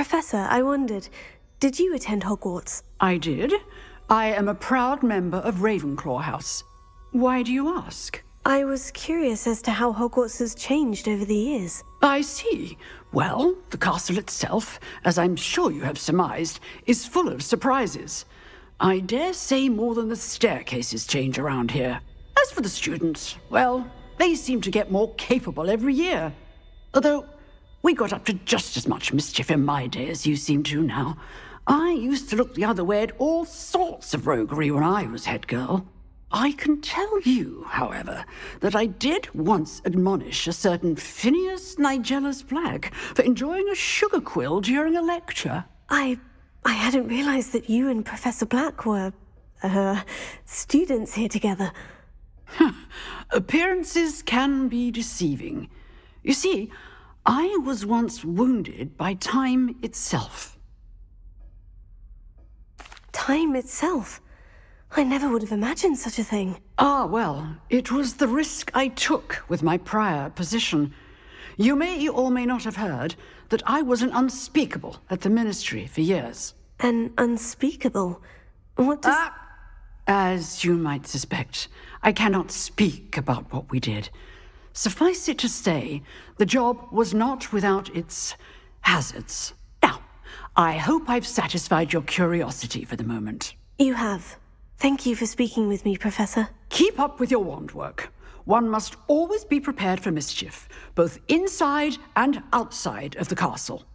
Professor, I wondered, did you attend Hogwarts? I did. I am a proud member of Ravenclaw House. Why do you ask? I was curious as to how Hogwarts has changed over the years. I see. Well, the castle itself, as I'm sure you have surmised, is full of surprises. I dare say more than the staircases change around here. As for the students, well, they seem to get more capable every year. Although, we got up to just as much mischief in my day as you seem to now. I used to look the other way at all sorts of roguery when I was head girl. I can tell you, however, that I did once admonish a certain Phineas Nigellus Black for enjoying a sugar quill during a lecture. I hadn't realized that you and Professor Black were, students here together. Appearances can be deceiving. You see, I was once wounded by time itself. Time itself? I never would have imagined such a thing. Ah, well, it was the risk I took with my prior position. You may or may not have heard that I was an unspeakable at the Ministry for years. An unspeakable? What does... As you might suspect, I cannot speak about what we did. Suffice it to say, the job was not without its hazards. Now, I hope I've satisfied your curiosity for the moment. You have. Thank you for speaking with me, Professor. Keep up with your wand work. One must always be prepared for mischief, both inside and outside of the castle.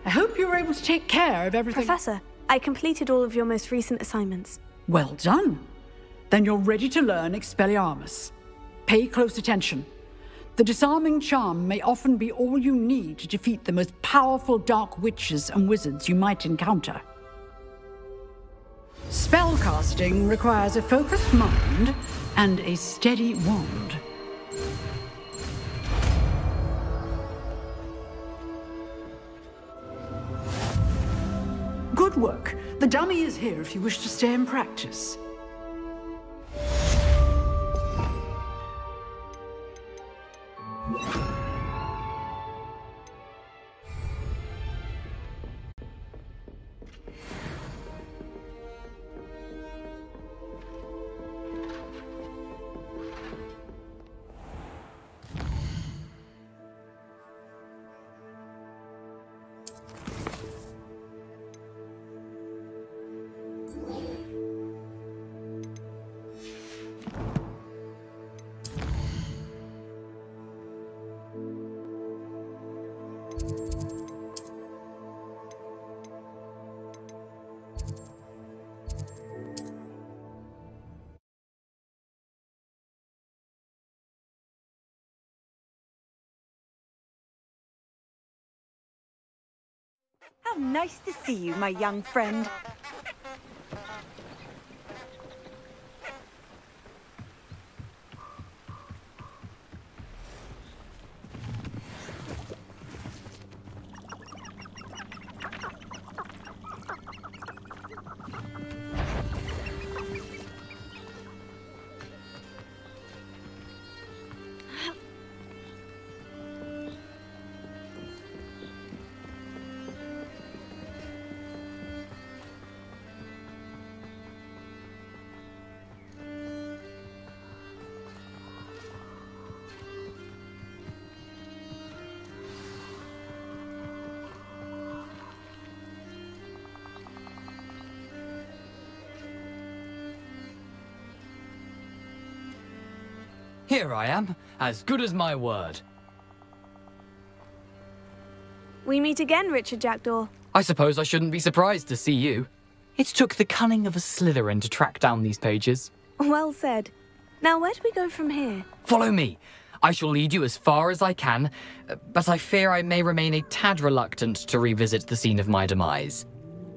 I hope you were able to take care of everything. Professor, I completed all of your most recent assignments. Well done. Then you're ready to learn Expelliarmus. Pay close attention. The disarming charm may often be all you need to defeat the most powerful dark witches and wizards you might encounter. Spellcasting requires a focused mind and a steady wand. Good work. The dummy is here if you wish to stay and practice. How nice to see you, my young friend. Here I am, as good as my word. We meet again, Richard Jackdaw. I suppose I shouldn't be surprised to see you. It took the cunning of a Slytherin to track down these pages. Well said. Now, where do we go from here? Follow me. I shall lead you as far as I can, but I fear I may remain a tad reluctant to revisit the scene of my demise.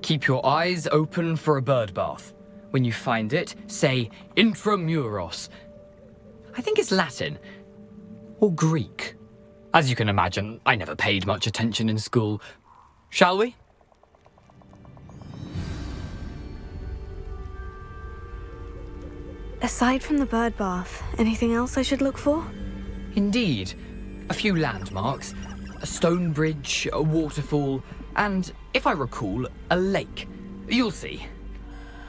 Keep your eyes open for a bird bath. When you find it, say intramuros. I think it's Latin. Or Greek. As you can imagine, I never paid much attention in school. Shall we? Aside from the bird bath, anything else I should look for? Indeed. A few landmarks. A stone bridge, a waterfall, and, if I recall, a lake. You'll see.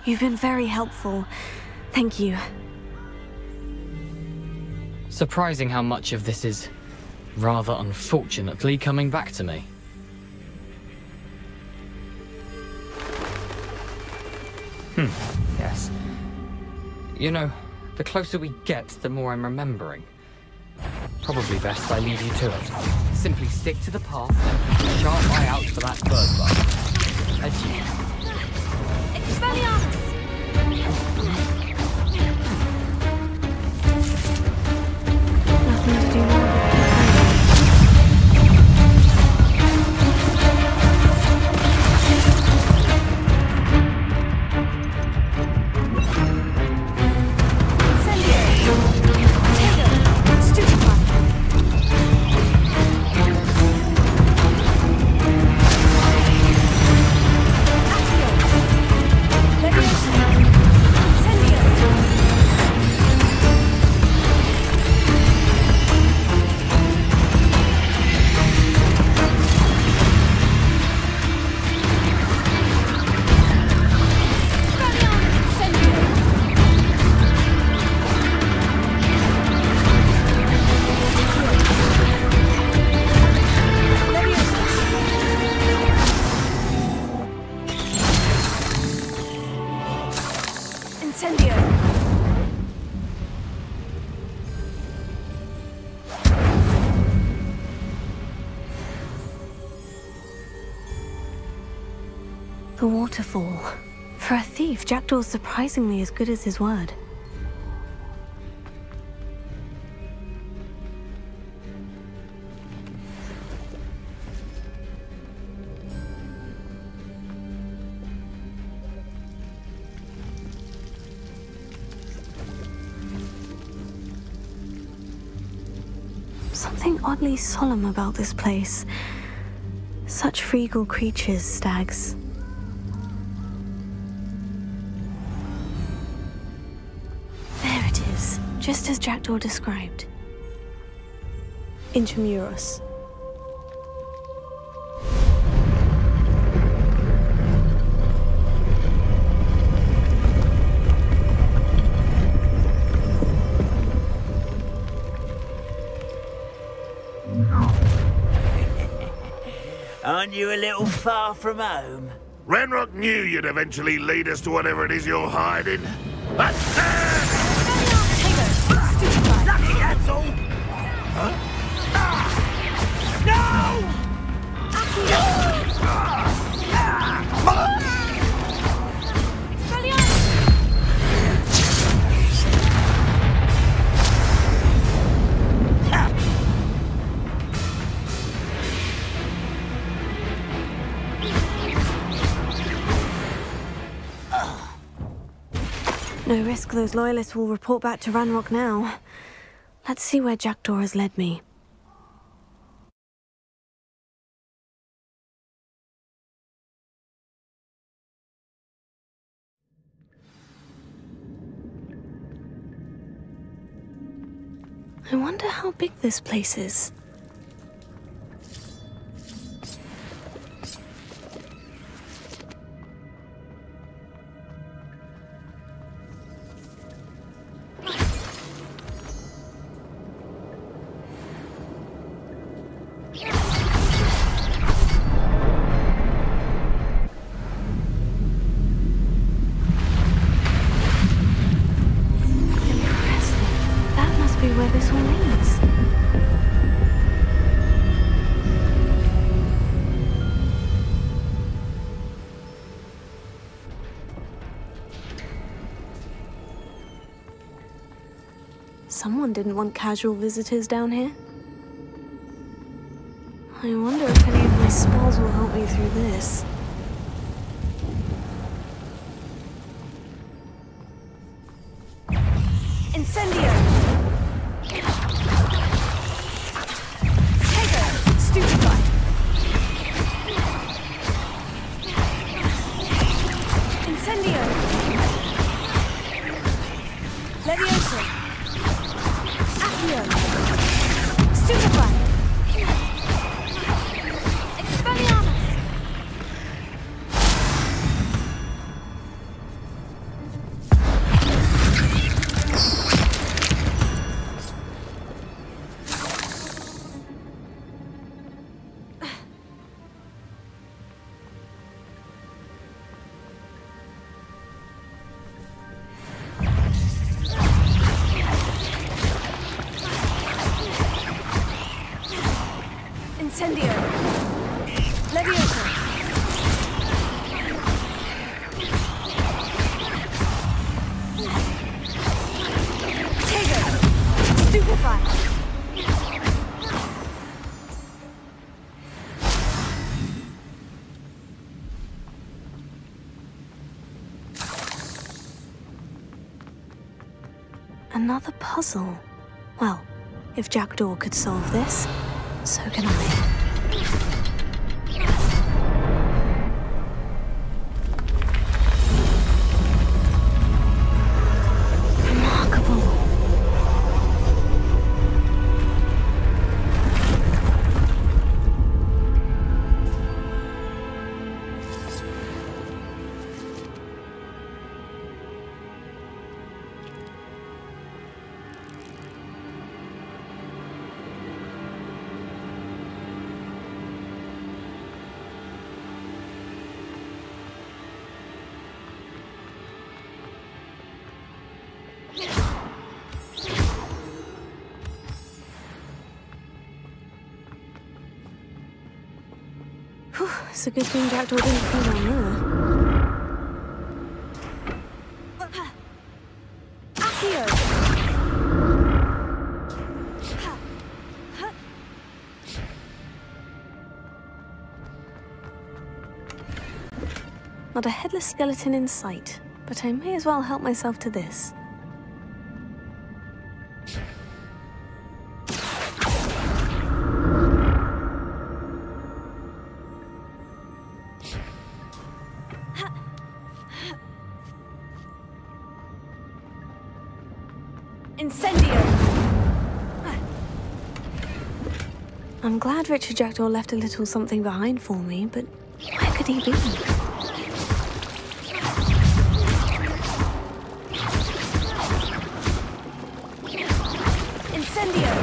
You've been very helpful. Thank you. Surprising how much of this is, rather unfortunately, coming back to me. Yes. You know, the closer we get, the more I'm remembering. Probably best I leave you to it. Simply stick to the path and keep a sharp eye out for that bird bug. Adieu. Expelliarmus! Nothing to do now. The waterfall. For a thief, Jackdaw's surprisingly as good as his word. Something oddly solemn about this place. Such regal creatures, stags. There it is, just as Jackdaw described. Intramuros. Aren't you a little far from home? Ranrock knew you'd eventually lead us to whatever it is you're hiding. Lucky, that's all! Huh? No risk those loyalists will report back to Ranrock now. Let's see where Jackdaw has led me. I wonder how big this place is. Where this Someone didn't want casual visitors down here. I wonder if any of my spells will help me through this. Incendio! Tego! Stupefy! Incendio! Levioso! Accio! Stupefy! Expelliarmus! Incendio! Levioso! Tego! Stupefy! Another puzzle. Well, if Jackdaw could solve this, so can I. Remarkable. Whew, it's a good thing Jackdaw didn't feed on her. Accio! Not a headless skeleton in sight, but I may as well help myself to this. Incendio! I'm glad Richard Jackdaw left a little something behind for me, but where could he be? Incendio!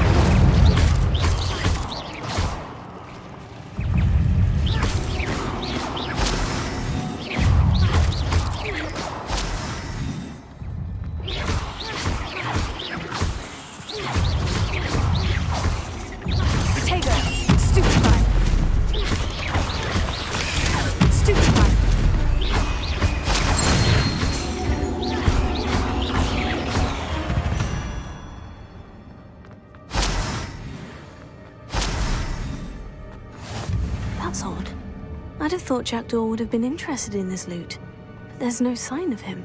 Tego! Stupefy! Stupefy! That's odd. I'd have thought Jackdaw would have been interested in this loot, but there's no sign of him.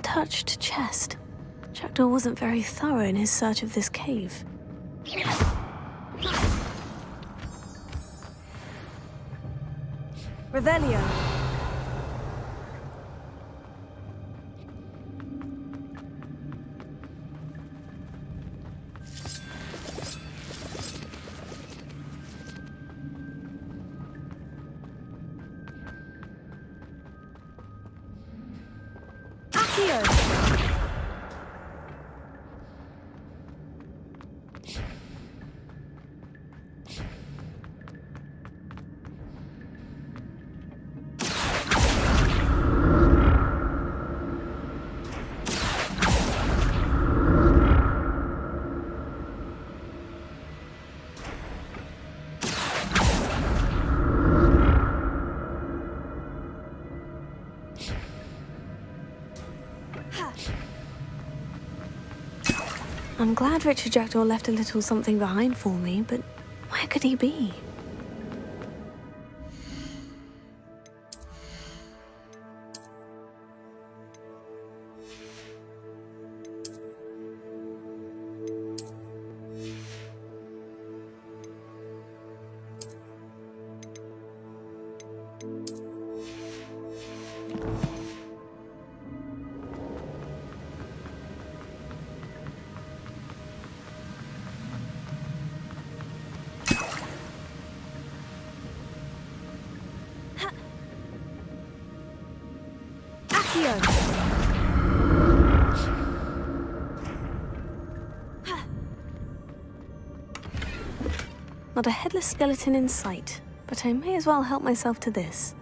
untouched chest. Jackdaw wasn't very thorough in his search of this cave. Revelio. I'm glad Richard Jackdaw left a little something behind for me, but where could he be? Not a headless skeleton in sight, but I may as well help myself to this.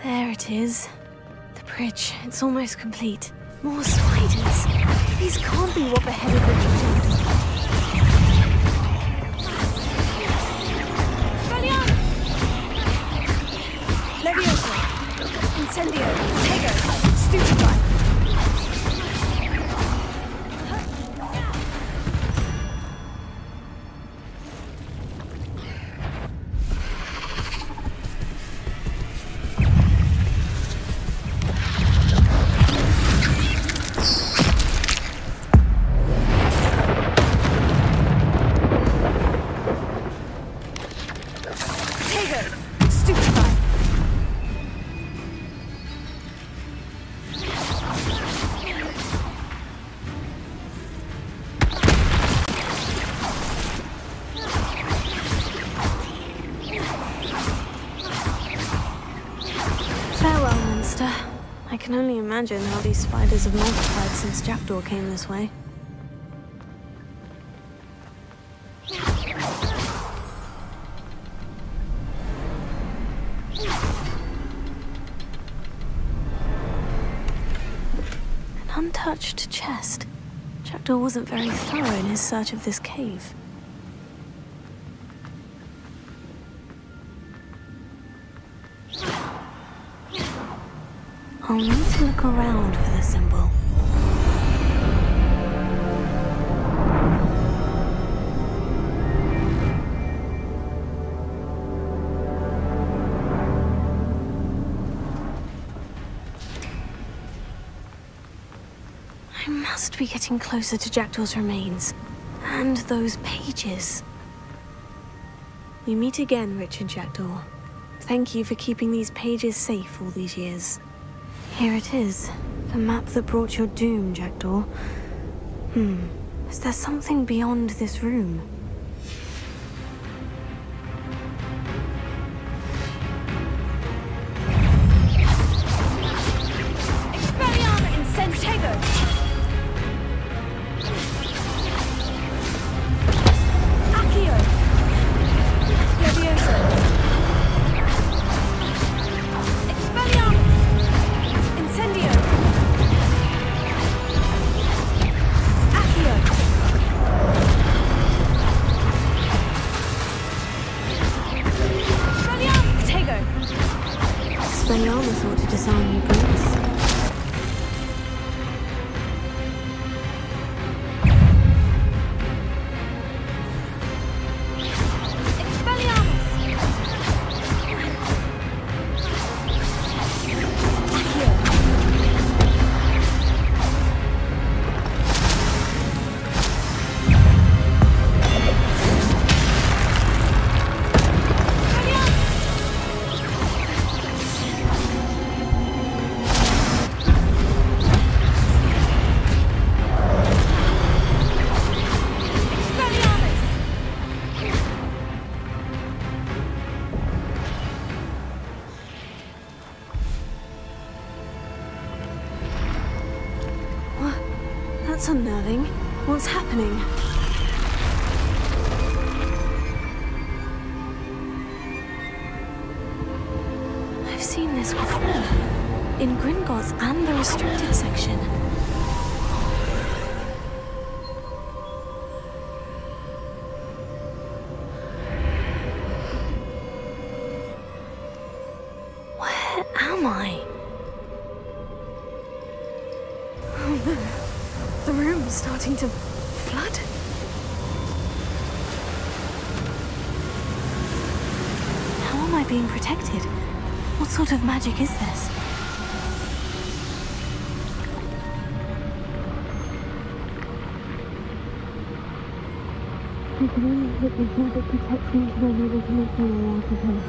There it is. The bridge. It's almost complete. More spiders. These can't be what beheaded Richard Jackdaw. Leviosa! Incendio! Tego! Stupefy! I can only imagine how these spiders have multiplied since Jackdaw came this way. An untouched chest. Jackdaw wasn't very thorough in his search of this cave. I'll need to look around for the symbol. I must be getting closer to Jackdaw's remains. And those pages. We meet again, Richard Jackdaw. Thank you for keeping these pages safe all these years. Here it is. The map that brought your doom, Jackdaw. Is there something beyond this room? Expelliarmus Incentigo! Accio! Levioso! Expelliarmus! Incendio! Accio! Expelliarmus! Tego! Expelliarmus ought to disarm you, Bruce. Expelliarmus! Accio! Expelliarmus! What? That's unnerving. What's happening? I've seen this before. In Gringotts and the restricted section. Where am I? Oh no. The room's starting to flood. How am I being protected? What sort of magic is this? I can only hope this magic protects me until I'm able to make my way out of here.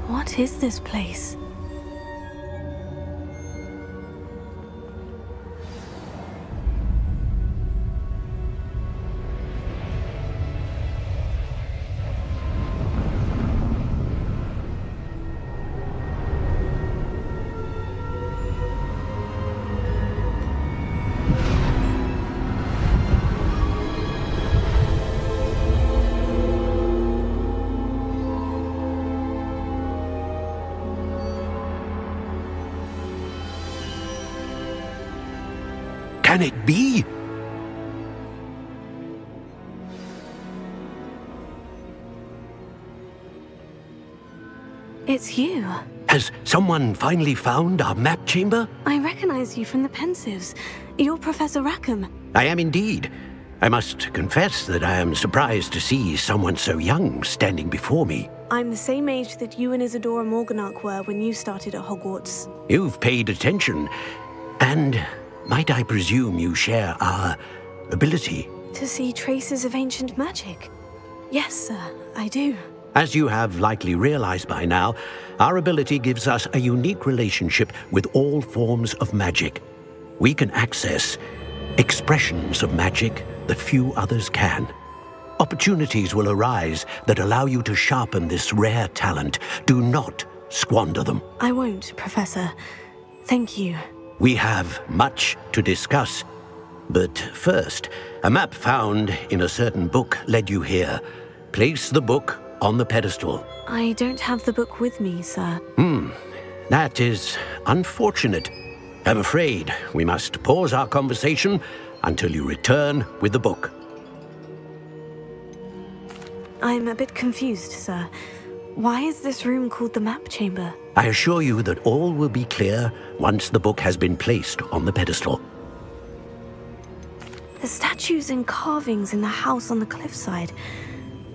What is this place? Can it be? It's you. Has someone finally found our map chamber? I recognize you from the Pensives. You're Professor Rackham. I am indeed. I must confess that I am surprised to see someone so young standing before me. I'm the same age that you and Isadora Morganach were when you started at Hogwarts. You've paid attention, and might I presume you share our ability? To see traces of ancient magic? Yes, sir, I do. As you have likely realized by now, our ability gives us a unique relationship with all forms of magic. We can access expressions of magic that few others can. Opportunities will arise that allow you to sharpen this rare talent. Do not squander them. I won't, Professor. Thank you. We have much to discuss. But first, a map found in a certain book led you here. Place the book on the pedestal. I don't have the book with me, sir. That is unfortunate. I'm afraid we must pause our conversation until you return with the book. I'm a bit confused, sir. Why is this room called the map chamber? I assure you that all will be clear once the book has been placed on the pedestal. The statues and carvings in the house on the cliffside,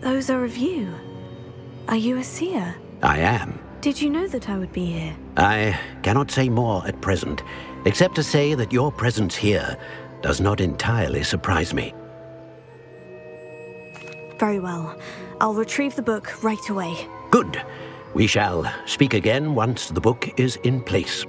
those are of you. Are you a seer? I am. Did you know that I would be here? I cannot say more at present, except to say that your presence here does not entirely surprise me. Very well. I'll retrieve the book right away. Good. We shall speak again once the book is in place.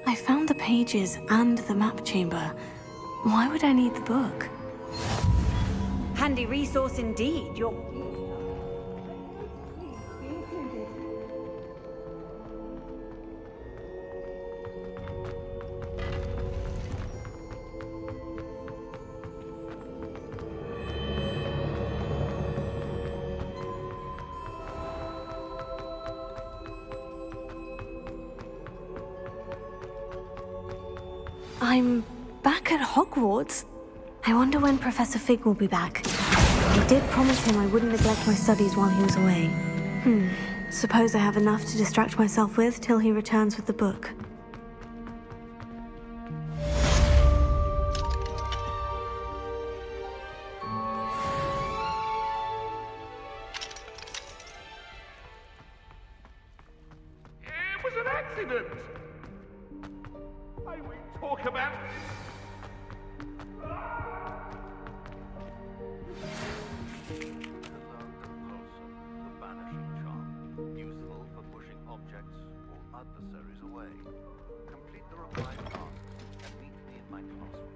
I found the pages and the map chamber. Why would I need the book? Handy resource indeed. You're... I'm back at Hogwarts. I wonder when Professor Fig will be back. I did promise him I wouldn't neglect my studies while he was away. Suppose I have enough to distract myself with till he returns with the book. It was an accident! I will talk about this. The banishing charm, useful for pushing objects or adversaries away. Complete the required tasks and meet me in my classroom.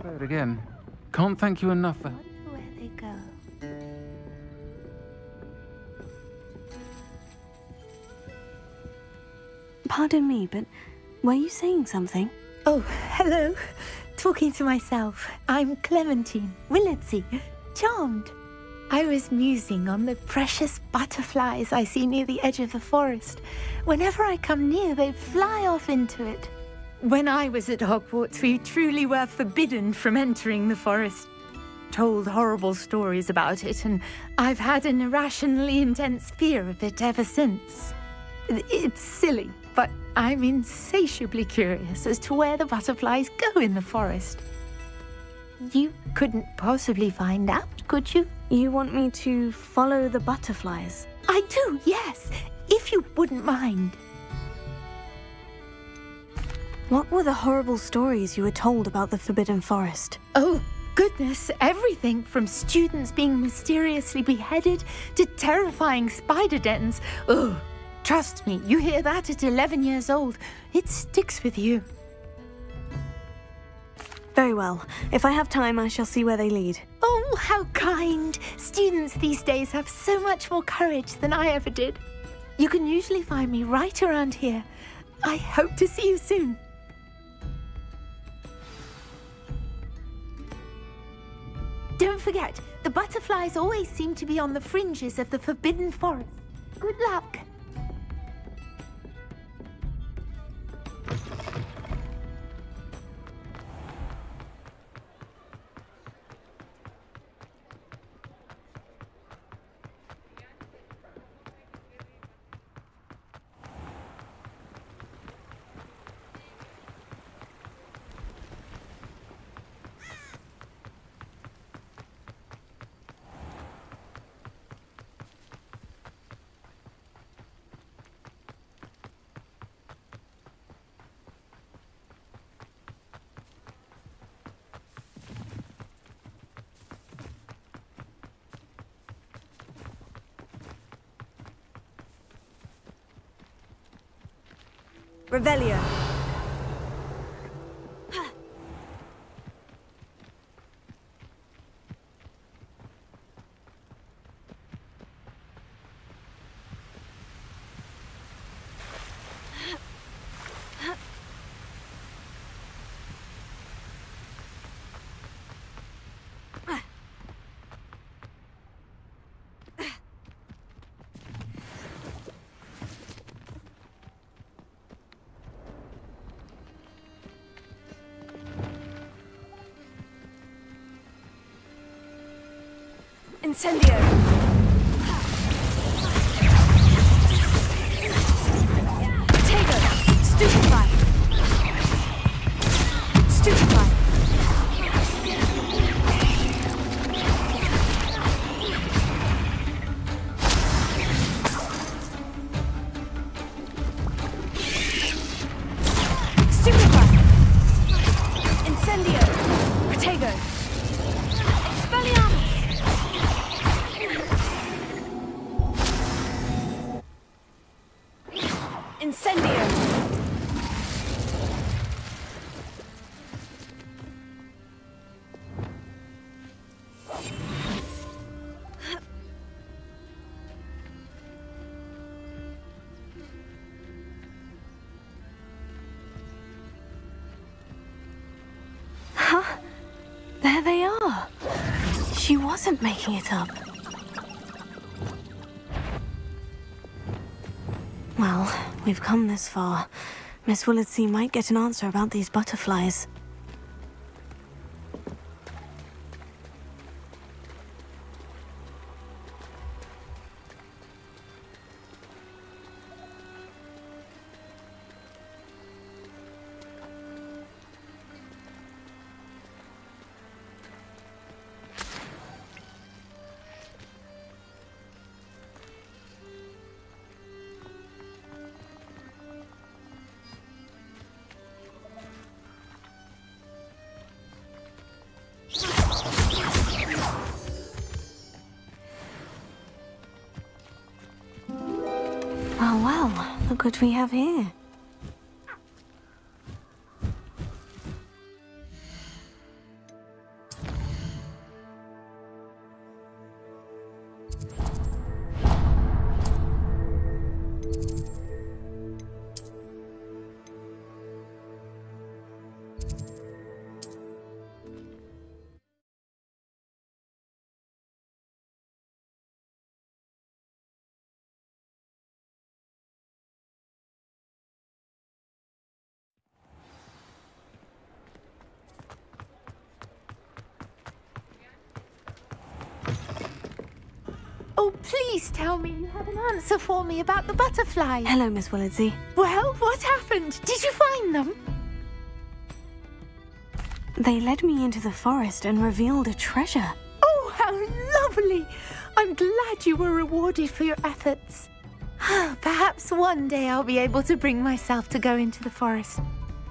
Bird again. Can't thank you enough for... Where they go. Pardon me, but were you saying something? Oh, hello. Talking to myself. I'm Clementine Willardsey. Charmed. I was musing on the precious butterflies I see near the edge of the forest. Whenever I come near, they fly off into it. When I was at Hogwarts, we truly were forbidden from entering the forest. Told horrible stories about it, and I've had an irrationally intense fear of it ever since. It's silly, but I'm insatiably curious as to where the butterflies go in the forest. You couldn't possibly find out, could you? You want me to follow the butterflies? I do, yes, if you wouldn't mind. What were the horrible stories you were told about the Forbidden Forest? Oh, goodness, everything from students being mysteriously beheaded to terrifying spider dens. Ugh, trust me, you hear that at 11 years old, it sticks with you. Very well. If I have time, I shall see where they lead. Oh, how kind. Students these days have so much more courage than I ever did. You can usually find me right around here. I hope to see you soon. Don't forget, the butterflies always seem to be on the fringes of the Forbidden Forest. Good luck. Revelio. Incendio! Potato! Stupefy! Stupefy! Stupefy! Incendio! Potato! Expelliarmus! She wasn't making it up. Well, we've come this far. Miss Willardsey might get an answer about these butterflies. Well, look what we have here. Oh, please tell me you have an answer for me about the butterfly. Hello, Miss Willardsey. Well, what happened? Did you find them? They led me into the forest and revealed a treasure. Oh, how lovely! I'm glad you were rewarded for your efforts. Perhaps one day I'll be able to bring myself to go into the forest.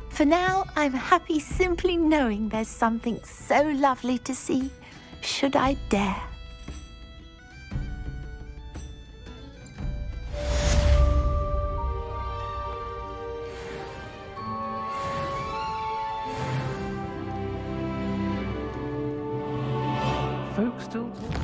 For now, I'm happy simply knowing there's something so lovely to see, should I dare. Folks still talk.